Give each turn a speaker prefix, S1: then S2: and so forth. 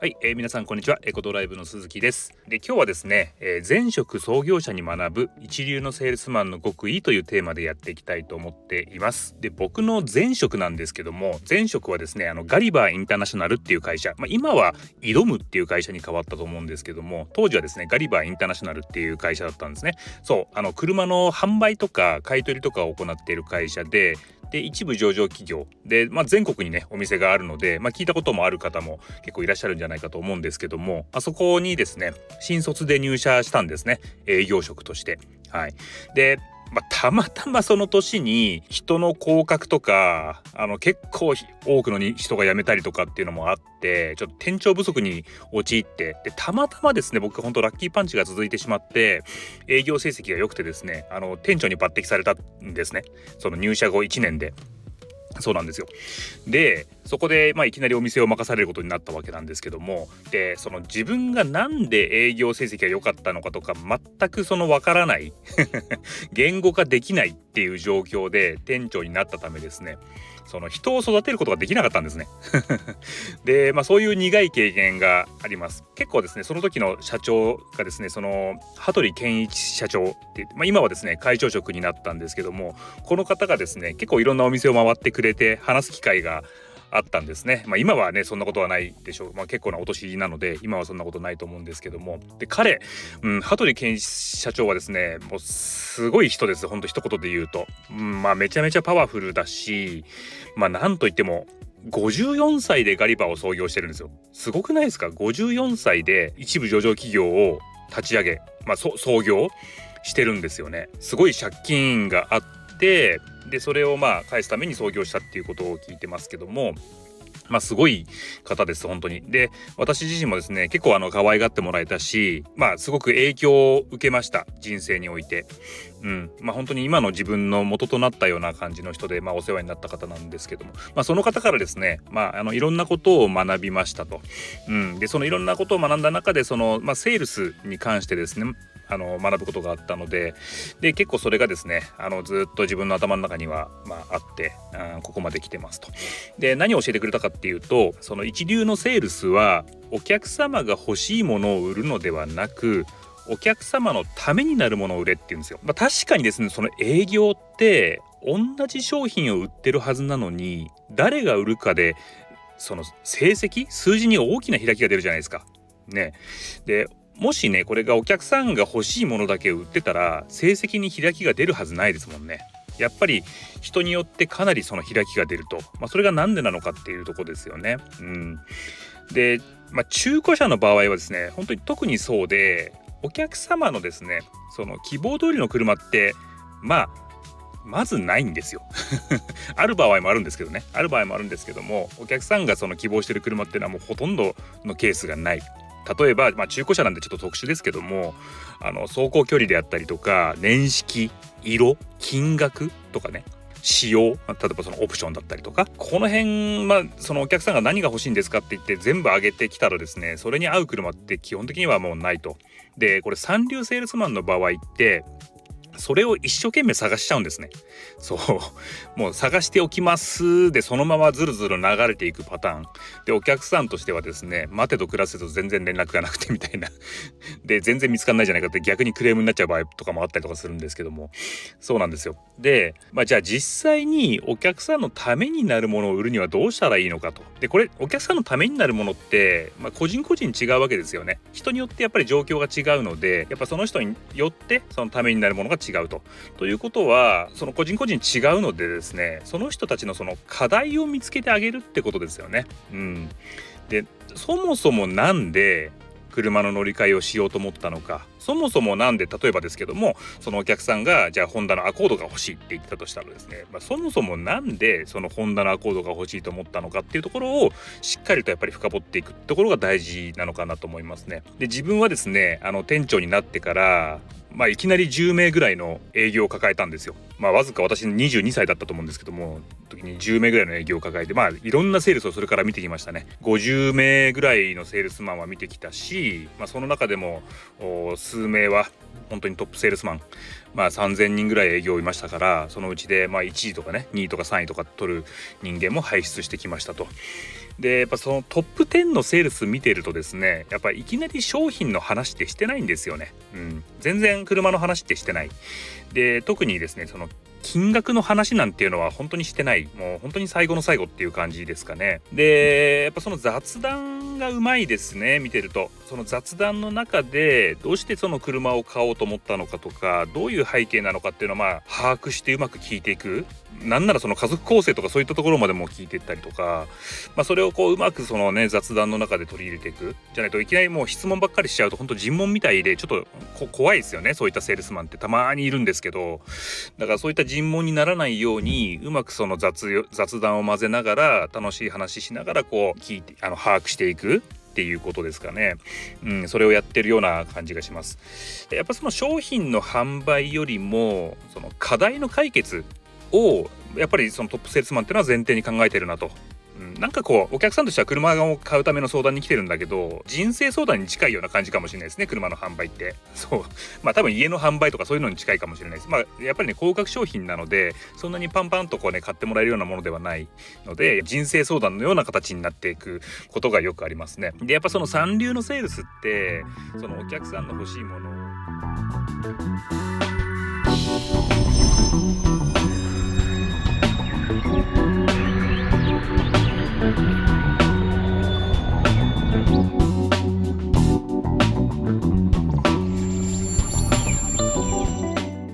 S1: はい、皆さんこんにちは。エコドライブの鈴木です。で、今日はですね、前職創業者に学ぶ一流のセールスマンの極意というテーマでやっていきたいと思っています。で、僕の前職なんですけども、前職はですね、ガリバーインターナショナルっていう会社、今は挑むっていう会社に変わったと思うんですけども、当時はですね、ガリバーインターナショナルっていう会社だったんですね。そう、車の販売とか買い取りとかを行っている会社で、一部上場企業で、全国にねお店があるので、聞いたこともある方も結構いらっしゃるんじゃないかと思うんですけども、そこにですね新卒で入社したんですね、営業職として。はい。で、たまたまその年に人の降格とか結構多くの人が辞めたりとかっていうのもあって、ちょっと店長不足に陥って、でたまたまですね僕本当ラッキーパンチが続いてしまって、営業成績が良くてですね店長に抜擢されたんですね、その入社後1年で。そうなんですよ。でそこでいきなりお店を任されることになったわけなんですけども、でその自分がなんで営業成績が良かったのかとか全くわからない言語化できないっていう状況で店長になったためですね、その人を育てることができなかったんですねでそういう苦い経験があります。結構ですねその時の社長がですね羽鳥健一社長って言って、今はですね会長職になったんですけども、この方がですね結構いろんなお店を回ってくれて話す機会があったんですね。今はねそんなことはないでしょう。結構なお年なので今はそんなことないと思うんですけども、で彼、羽鳥健一社長はですねもうすごい人です。ほんと一言で言うと、めちゃめちゃパワフルだし、なんといっても54歳でガリバーを創業してるんですよ。すごくないですか。54歳で一部上場企業を立ち上げ、創業してるんですよね。すごい借金があって、でそれを返すために創業したっていうことを聞いてますけども、すごい方です本当に。で私自身もですね結構可愛がってもらえたし、すごく影響を受けました、人生において。本当に今の自分の元となったような感じの人で、お世話になった方なんですけども、その方からですねいろんなことを学びましたと。でそのいろんなことを学んだ中でセールスに関してですね学ぶことがあったので、結構それがですねずっと自分の頭の中にはあって、ここまで来てますと。で何を教えてくれたかっていうと、その一流のセールスはお客様が欲しいものを売るのではなく、お客様のためになるものを売れって言うんですよ。確かにですねその営業って同じ商品を売ってるはずなのに、誰が売るかでその成績数字に大きな開きが出るじゃないですかね。でもしねこれがお客さんが欲しいものだけ売ってたら成績に開きが出るはずないですもんね。やっぱり人によってかなりその開きが出ると、それがなんでなのかっていうところですよね。で、中古車の場合はですね本当に特にそうで、お客様のですねその希望通りの車ってまずないんですよある場合もあるんですけどね、ある場合もあるんですけども、お客さんがその希望してる車っていうのはもうほとんどのケースがない。例えば、中古車なんでちょっと特殊ですけども、走行距離であったりとか年式、色、金額とかね、仕様、例えばそのオプションだったりとか、この辺そのお客さんが何が欲しいんですかって言って全部上げてきたらですね、それに合う車って基本的にはもうないと。でこれ三流セールスマンの場合ってそれを一生懸命探しちゃうんですね。そうもう探しておきますでそのままずるずる流れていくパターンで、お客さんとしてはですね待てと暮らせと全然連絡がなくてみたいなで全然見つかんないじゃないかって逆にクレームになっちゃう場合とかもあったりとかするんですけども、そうなんですよ。でじゃあ実際にお客さんのためになるものを売るにはどうしたらいいのかと。でこれお客さんのためになるものって、個人個人違うわけですよね。人によってやっぱり状況が違うので、やっぱその人によってそのためになるものが違うと。ということはその個人個人違うのでですね、その人たちのその課題を見つけてあげるってことですよね。でそもそもなんで車の乗り換えをしようと思ったのか、そもそもなんで例えばですけどもそのお客さんがじゃあホンダのアコードが欲しいって言ったとしたらですね、そもそもなんでそのホンダのアコードが欲しいと思ったのかっていうところをしっかりとやっぱり深掘っていくところが大事なのかなと思いますね。で自分はですね店長になってからいきなり10名ぐらいの営業を抱えたんですよ。わずか私22歳だったと思うんですけども、時に10名ぐらいの営業を抱えていろんなセールスをそれから見てきましたね。50名ぐらいのセールスマンは見てきたし、その中でも数名は本当にトップセールスマン、3000人ぐらい営業いましたから、そのうちで1位とかね2位とか3位とか取る人間も輩出してきましたと。でやっぱそのトップ10のセールス見てるとですね、やっぱいきなり商品の話ってしてないんですよね。全然車の話ってしてない。で特にですねその金額の話なんていうのは本当にしてない。もう本当に最後の最後っていう感じですかね。でやっぱその雑談がうまいですね。見てるとその雑談の中でどうしてその車を買おうと思ったのかとか、どういう背景なのかっていうのを把握してうまく聞いていく。なんならその家族構成とかそういったところまでも聞いていったりとか、それをうまくそのね雑談の中で取り入れていくじゃないと、いきなりもう質問ばっかりしちゃうと本当尋問みたいでちょっと怖いですよね。そういったセールスマンってたまにいるんですけど、だからそういった尋問にならないようにうまくその雑談を混ぜながら楽しい話しながら聞いて把握していくっていうことですかね。それをやってるような感じがします。やっぱその商品の販売よりもその課題の解決をやっぱりそのトップセールスマンっていうのは前提に考えてるなと。なんかお客さんとしては車を買うための相談に来てるんだけど、人生相談に近いような感じかもしれないですね、車の販売って。そう多分家の販売とかそういうのに近いかもしれないです。やっぱりね高額商品なのでそんなにパンパンと買ってもらえるようなものではないので、人生相談のような形になっていくことがよくありますね。でやっぱその三流のセールスってそのお客さんの欲しいものを